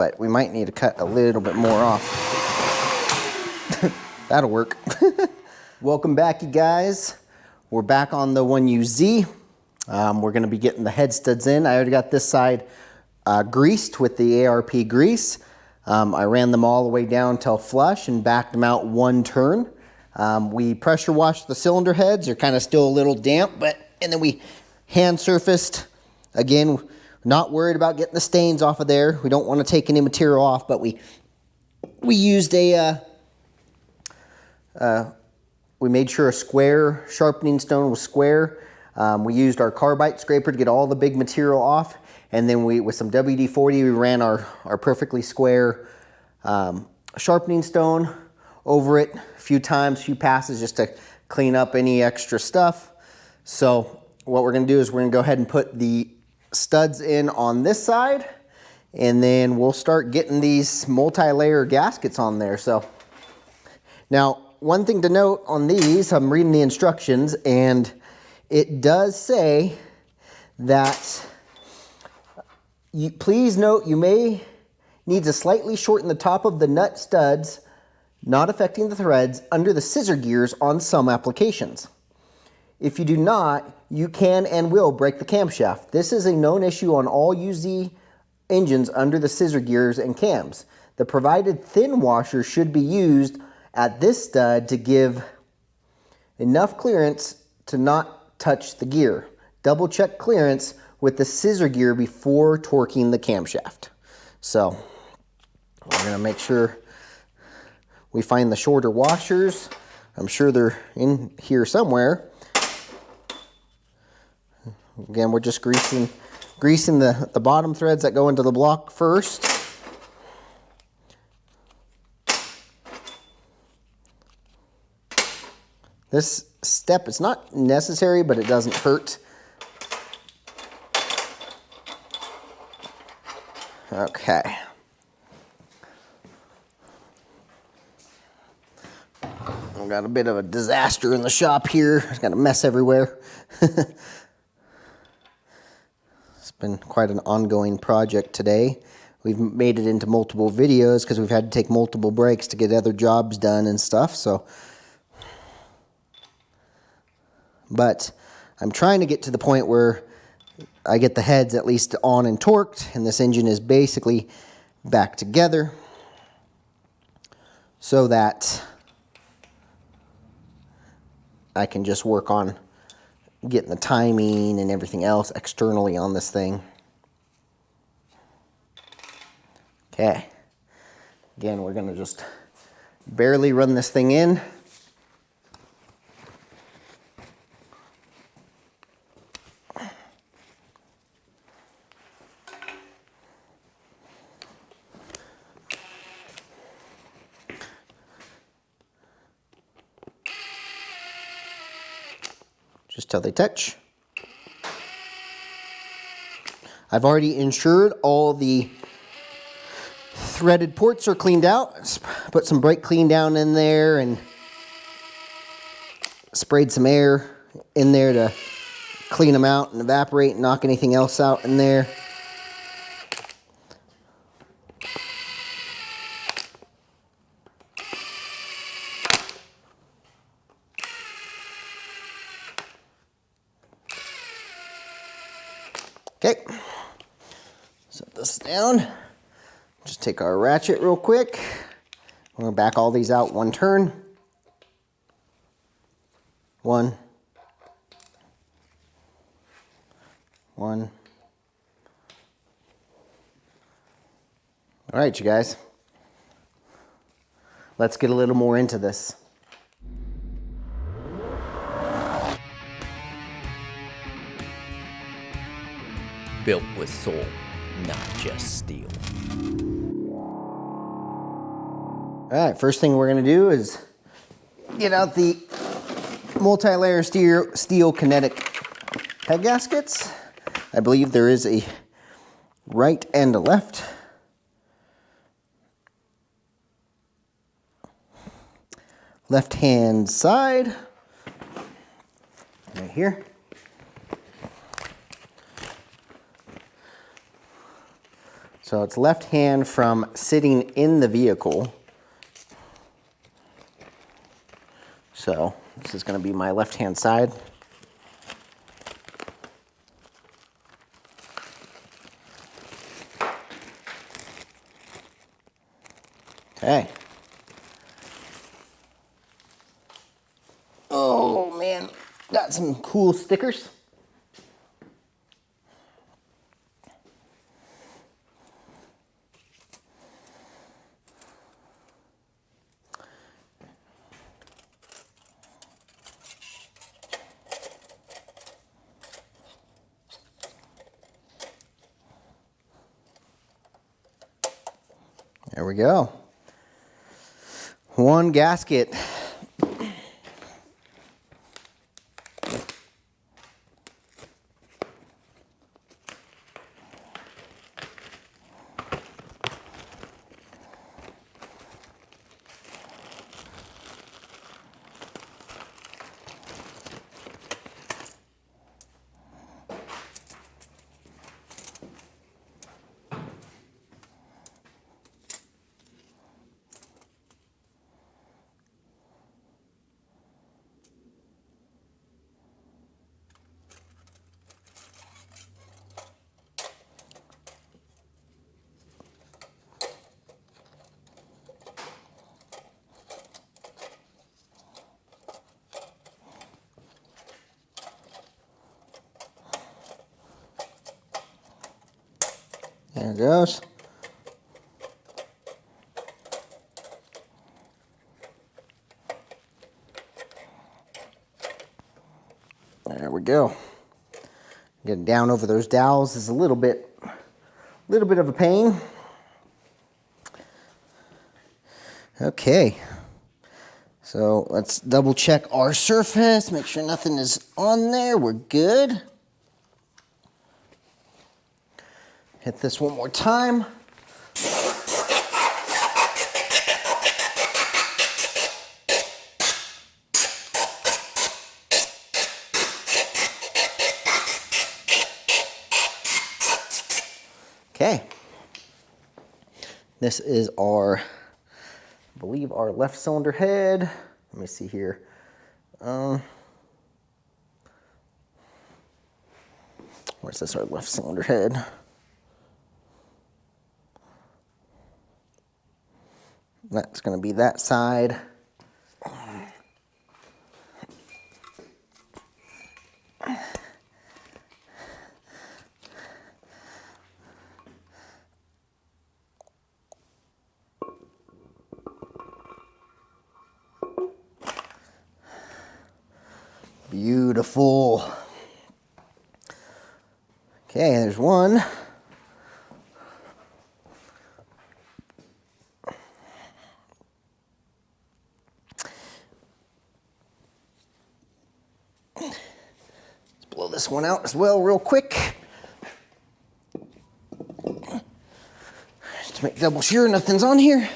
but we might need to cut a little bit more off. That'll work. Welcome back, you guys. We're back on the 1UZ. We're going to be getting the head studs in. I already got this side greased with the ARP grease. I ran them all the way down till flush and backed them out one turn. We pressure washed the cylinder heads. They're kind of still a little damp, and then we hand surfaced. Again, not worried about getting the stains off of there. We don't want to take any material off, but we used we made sure a square sharpening stone was square. We used our carbide scraper to get all the big material off, and then with some WD-40, we ran our perfectly square sharpening stone over it a few times, a few passes, just to clean up any extra stuff. So what we're going to do is we're going to go ahead and put the studs in on this side, and then we'll start getting these multi-layer gaskets on there. So now, one thing to note on these, I'm reading the instructions, and it does say that please note you may need to slightly shorten the top of the nut studs, not affecting the threads, under the scissor gears on some applications. If you do not, you can and will break the camshaft. This is a known issue on all UZ engines under the scissor gears and cams. The provided thin washer should be used at this stud to give enough clearance to not touch the gear. Double check clearance with the scissor gear before torquing the camshaft. So we're going to make sure we find the shorter washers. I'm sure they're in here somewhere. Again, we're just greasing the bottom threads that go into the block first. This step is not necessary, but it doesn't hurt. Okay. I've got a bit of a disaster in the shop here. I've got a mess everywhere. It's been quite an ongoing project today. We've made it into multiple videos because we've had to take multiple breaks to get other jobs done and stuff. But I'm trying to get to the point where I get the heads at least on and torqued, and this engine is basically back together so that I can just work on getting the timing and everything else externally on this thing. Okay. Again, we're going to just barely run this thing in. Just till they touch. I've already ensured all the threaded ports are cleaned out. Put some brake clean down in there and sprayed some air in there to clean them out and evaporate and knock anything else out in there. Okay, set this down. Just take our ratchet real quick. We're going to back all these out one turn. One. All right, you guys. Let's get a little more into this. Built with soul, not just steel. All right, first thing we're going to do is get out the multi-layer steel kinetic head gaskets. I believe there is a right and a left. Left-hand side, right here. So it's left hand from sitting in the vehicle. So this is going to be my left hand side. Okay. Oh man, got some cool stickers. There we go. One gasket. There it goes. There we go. Getting down over those dowels is a little bit of a pain. Okay. So let's double check our surface, make sure nothing is on there. We're good. Hit this one more time. Okay. This is our, I believe, our left cylinder head. Let me see here. Where's this, our left cylinder head? That's going to be that side. Beautiful. Okay, there's one. Let's blow this one out as well real quick. Just to make double sure nothing's on here.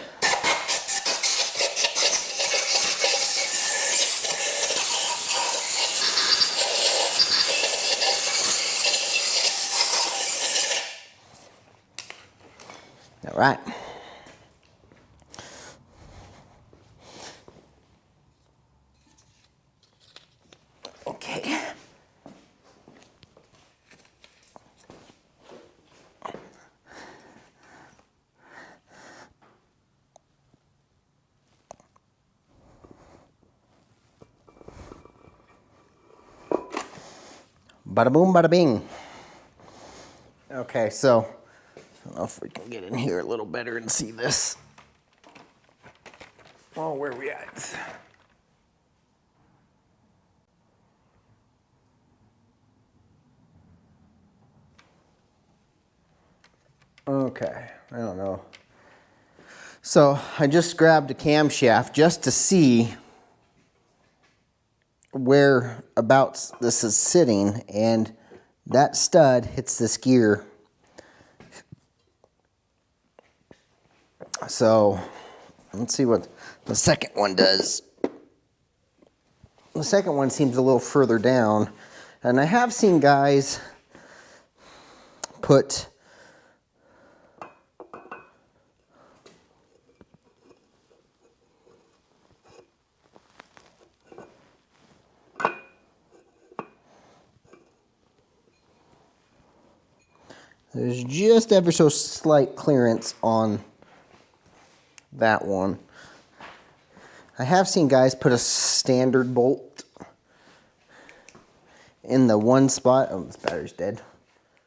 All right. Okay. Bada boom, bada bing. Okay, so I don't know if we can get in here a little better and see this. Oh, where are we at? Okay, I don't know. So I just grabbed a camshaft just to see whereabouts this is sitting, and that stud hits this gear. So let's see what the second one does. The second one seems a little further down, and I have seen guys put There's just ever so slight clearance on that one. I have seen guys put a standard bolt in the one spot. Oh, this battery's dead.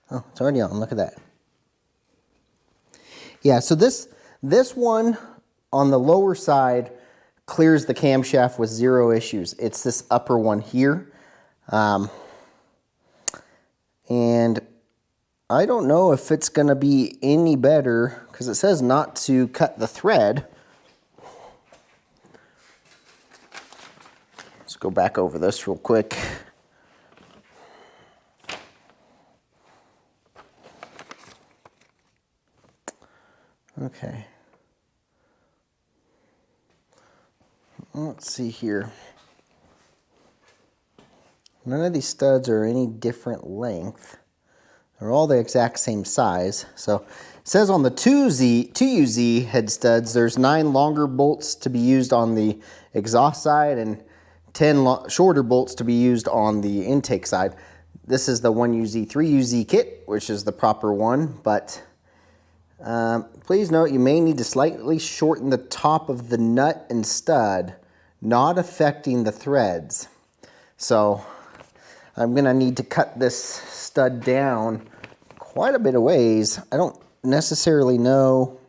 Oh, it's already on. Look at that. Yeah, so this one on the lower side clears the camshaft with zero issues. It's this upper one here. And I don't know if it's going to be any better because it says not to cut the thread. Let's go back over this real quick. Okay. Let's see here. None of these studs are any different length. They're all the exact same size. So it says on the 2UZ head studs, there's 9 longer bolts to be used on the exhaust side and 10 shorter bolts to be used on the intake side. This is the 1UZ, 3UZ kit, which is the proper one, but please note you may need to slightly shorten the top of the nut and stud, not affecting the threads. So I'm gonna need to cut this stud down quite a bit of ways. I don't necessarily know.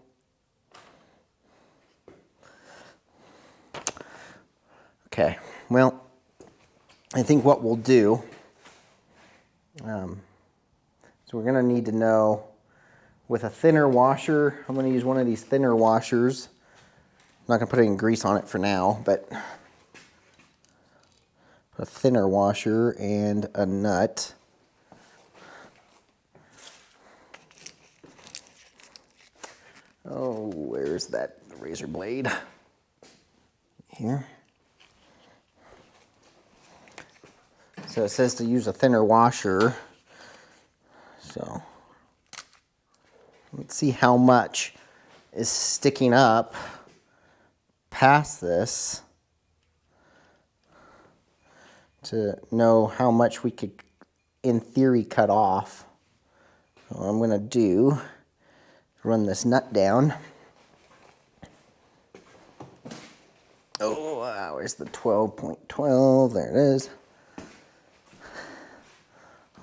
Okay, well, I think what we'll do, so we're gonna need to know with a thinner washer. I'm gonna use one of these thinner washers. I'm not gonna put any grease on it for now, but a thinner washer and a nut. Oh, where's that razor blade? Here. So it says to use a thinner washer. So let's see how much is sticking up past this to know how much we could, in theory, cut off. So what I'm going to do, run this nut down. Oh, wow, where's the 12.12? There it is.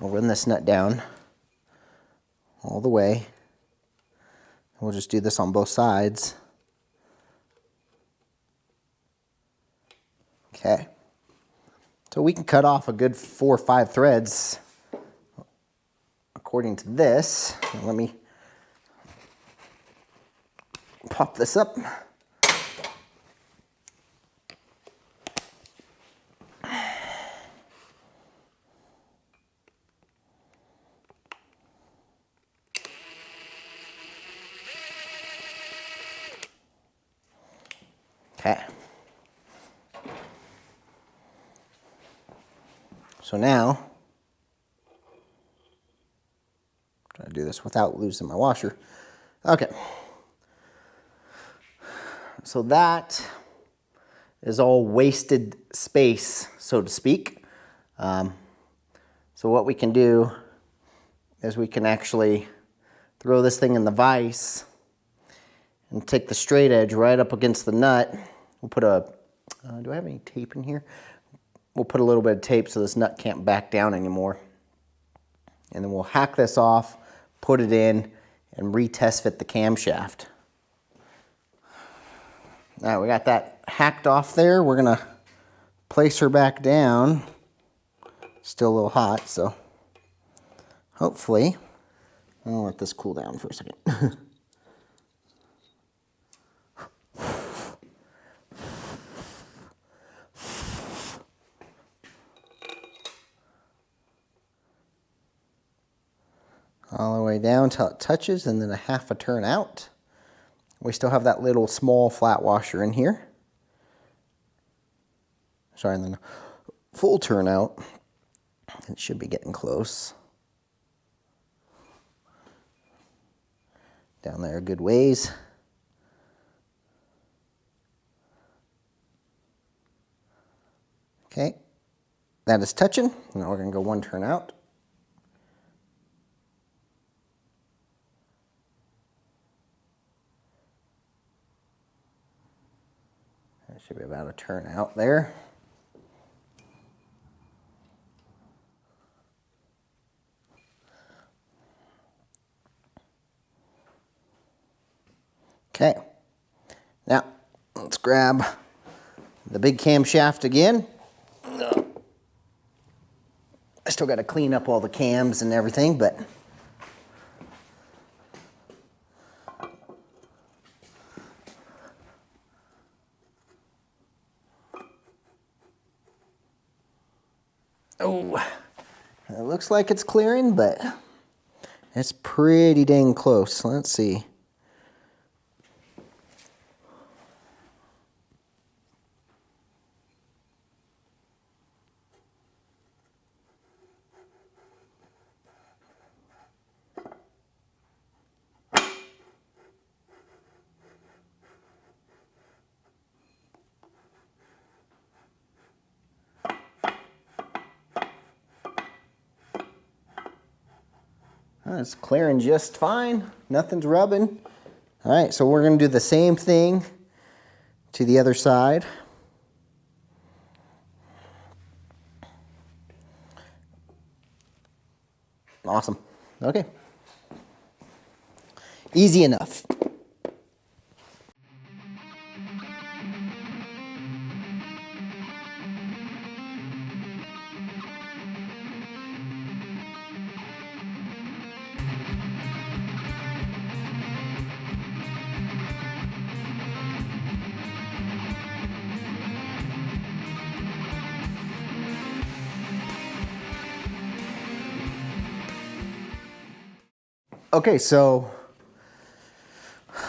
I'll run this nut down all the way. We'll just do this on both sides. Okay. So we can cut off a good 4 or 5 threads according to this. Let me pop this up. Okay. So now, I'm trying to do this without losing my washer. Okay. So that is all wasted space, so to speak. So what we can do is we can actually throw this thing in the vise and take the straight edge right up against the nut. We'll put a, do I have any tape in here? We'll put a little bit of tape so this nut can't back down anymore. And then we'll hack this off, put it in, and retest fit the camshaft. All right, we got that hacked off there. We're gonna place her back down. Still a little hot, so hopefully, I'll let this cool down for a second. All the way down till it touches, and then a half a turn out. We still have that little small flat washer in here. Sorry, and then a full turn out. It should be getting close. Down there a good ways. Okay, that is touching. Now we're gonna go one turn out. That should be about a turn out there. Okay, now let's grab the big camshaft again. I still got to clean up all the cams and everything, but oh, it looks like it's clearing, but it's pretty dang close. Let's see. It's clearing just fine. Nothing's rubbing. All right, so we're going to do the same thing to the other side. Awesome. Okay. Easy enough. Okay, so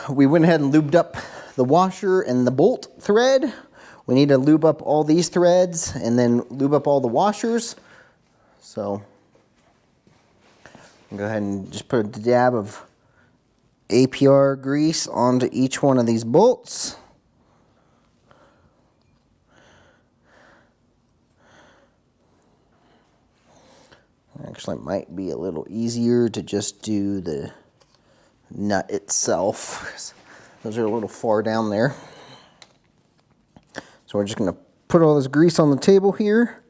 we went ahead and lubed up the washer and the bolt thread. We need to lube up all these threads and then lube up all the washers. So I'll go ahead and just put a dab of APR grease onto each one of these bolts. Actually, it might be a little easier to just do the nut itself. Those are a little far down there. So we're just going to put all this grease on the table here.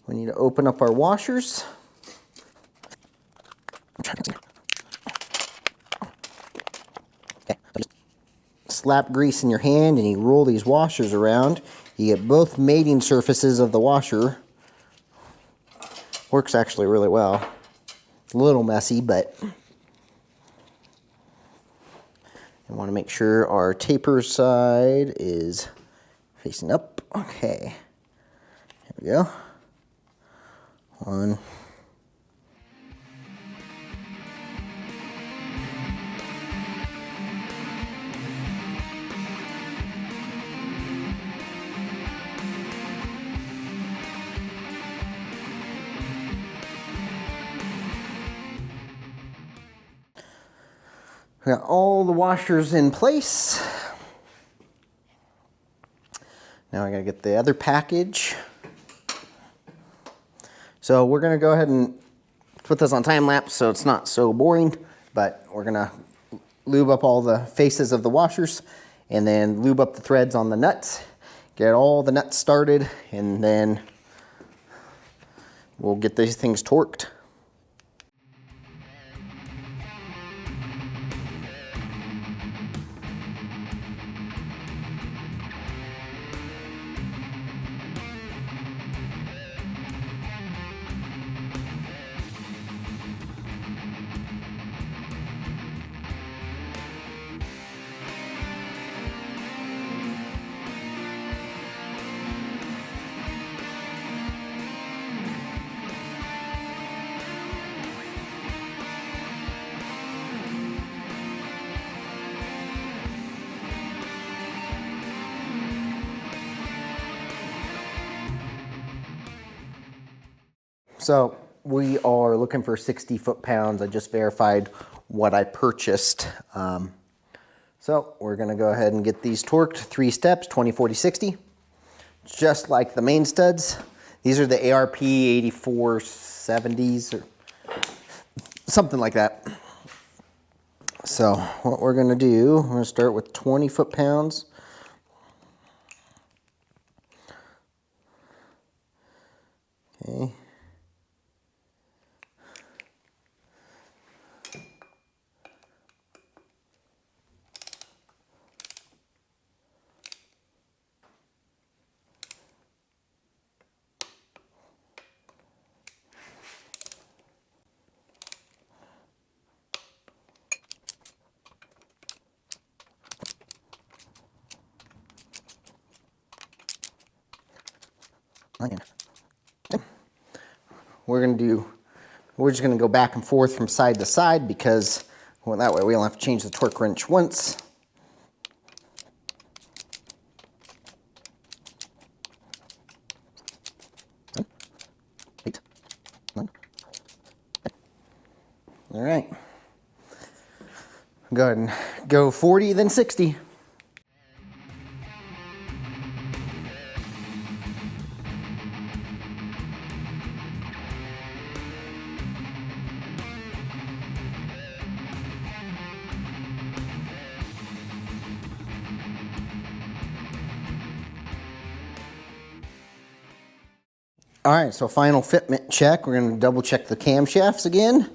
We need to open up our washers. Okay, so just slap grease in your hand and you roll these washers around. You get both mating surfaces of the washer. Works actually really well. It's a little messy, but I want to make sure our taper side is facing up. Okay, here we go. One. We got all the washers in place. Now I gotta get the other package. So we're gonna go ahead and put this on time lapse so it's not so boring, but we're gonna lube up all the faces of the washers and then lube up the threads on the nuts, get all the nuts started, and then we'll get these things torqued. So we are looking for 60 foot-pounds. I just verified what I purchased. So we're gonna go ahead and get these torqued, 3 steps, 20, 40, 60. Just like the main studs. These are the ARP 8470s or something like that. So what we're gonna do, we're gonna start with 20 foot-pounds. Okay. We're just gonna go back and forth from side to side because, well, that way we only have to change the torque wrench once. All right. Go ahead and go 40, then 60. All right, so final fitment check. We're gonna double check the camshafts again.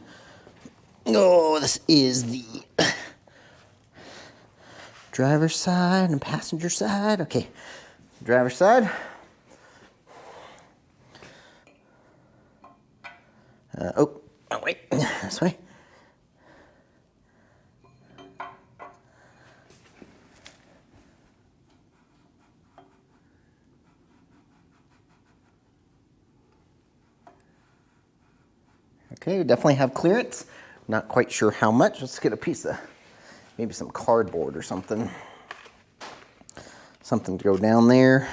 Oh, this is the driver's side and passenger side. Okay, driver's side. Oh, wait, this way. Okay, we definitely have clearance. Not quite sure how much. Let's get a piece of, maybe some cardboard or something. Something to go down there.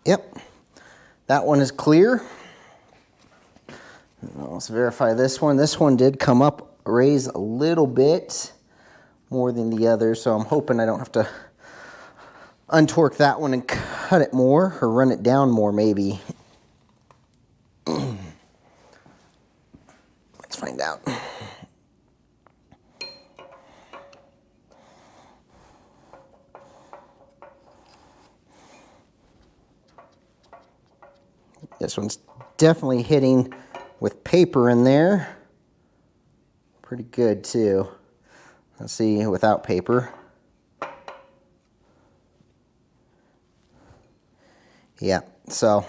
Yep, that one is clear. Let's verify this one. This one did come up, raise a little bit more than the other, so I'm hoping I don't have to untorque that one and cut it more, or run it down more maybe. Let's find out. This one's definitely hitting with paper in there. Pretty good too. Let's see without paper. Yeah, so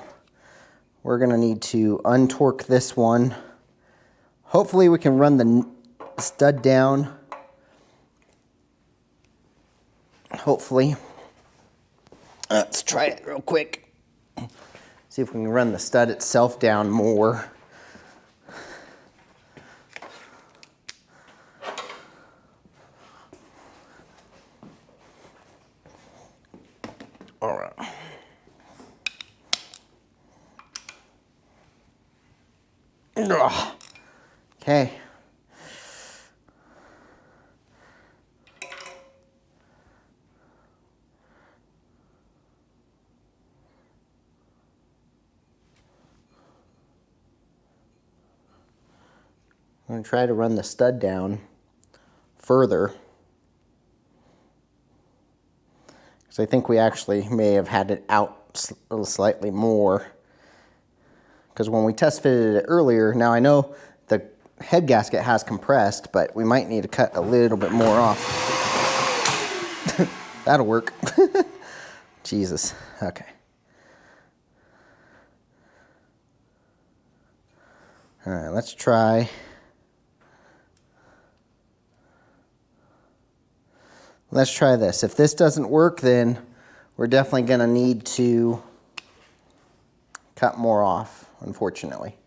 we're gonna need to untorque this one. Hopefully we can run the stud down. Hopefully. Let's try it real quick. See if we can run the stud itself down more. All right. Ugh. Okay. I'm going to try to run the stud down further, because I think we actually may have had it out slightly more, because when we test fitted it earlier, now I know the head gasket has compressed, but we might need to cut a little bit more off. That'll work. Jesus. Okay. All right, let's try. Let's try this. If this doesn't work, then we're definitely going to need to cut more off, unfortunately.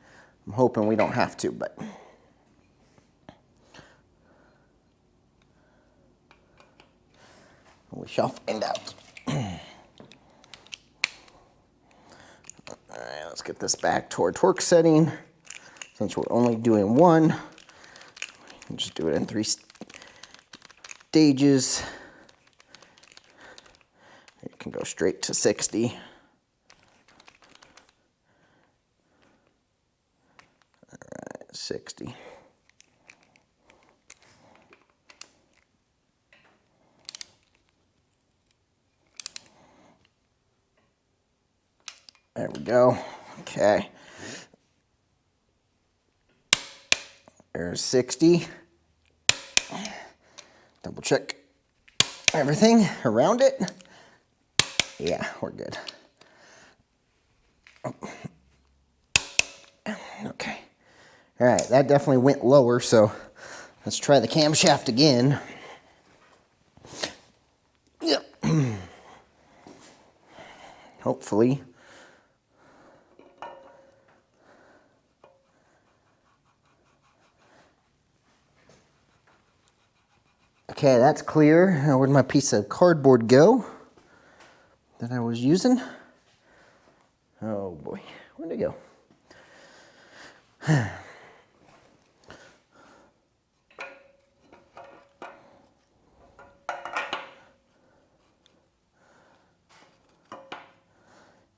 I'm hoping we don't have to, but we shall find out. All right, let's get this back to our torque setting. Since we're only doing one, just do it in 3 stages. You can go straight to 60. All right, 60. There we go. Okay. There's 60. Double check everything around it. Yeah, we're good. Okay. All right, that definitely went lower, so let's try the camshaft again. Yep. Hopefully. Okay, that's clear. Now, where'd my piece of cardboard go that I was using? Oh boy, where'd it go?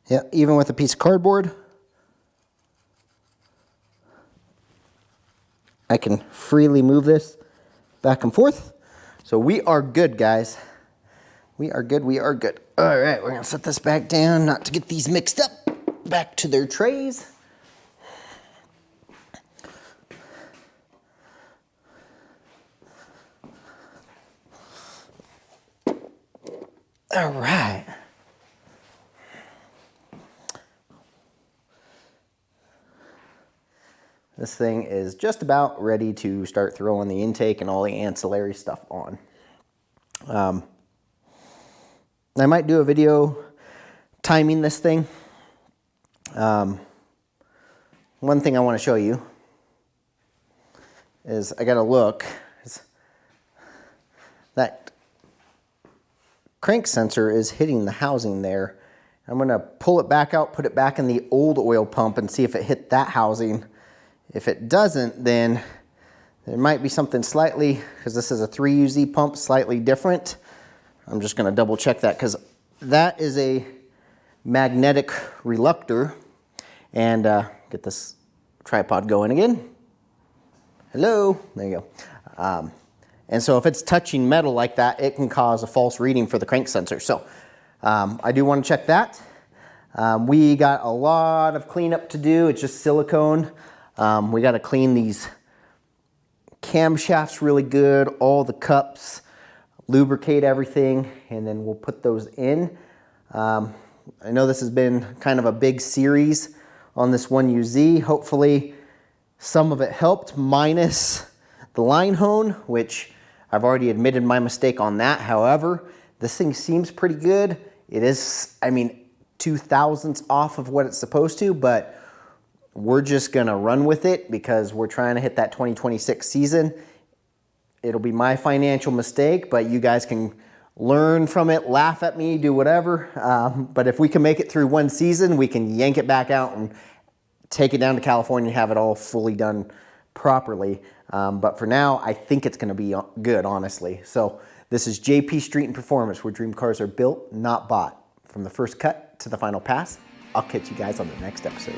Yeah, even with a piece of cardboard, I can freely move this back and forth. So we are good, guys. We are good, we are good. All right, we're gonna set this back down, not to get these mixed up. Back to their trays. All right. This thing is just about ready to start throwing the intake and all the ancillary stuff on. I might do a video timing this thing. One thing I want to show you is I got to look. That crank sensor is hitting the housing there. I'm going to pull it back out, put it back in the old oil pump and see if it hit that housing. If it doesn't, then there might be something slightly, because this is a 3UZ pump, slightly different. I'm just going to double check that, because that is a magnetic reluctor. And get this tripod going again. Hello, there you go. And so if it's touching metal like that, it can cause a false reading for the crank sensor. So I do want to check that. We got a lot of cleanup to do. It's just silicone. We got to clean these camshafts really good, all the cups, lubricate everything, and then we'll put those in. I know this has been kind of a big series on this 1UZ. Hopefully some of it helped, minus the line hone, which I've already admitted my mistake on that. However, this thing seems pretty good. It is, I mean, 0.02 off of what it's supposed to, but we're just gonna run with it because we're trying to hit that 2026 season. It'll be my financial mistake, but you guys can learn from it, laugh at me, do whatever. But if we can make it through one season, we can yank it back out and take it down to California and have it all fully done properly. But for now, I think it's gonna be good, honestly. So this is JP Street and Performance, where dream cars are built, not bought. From the first cut to the final pass, I'll catch you guys on the next episode.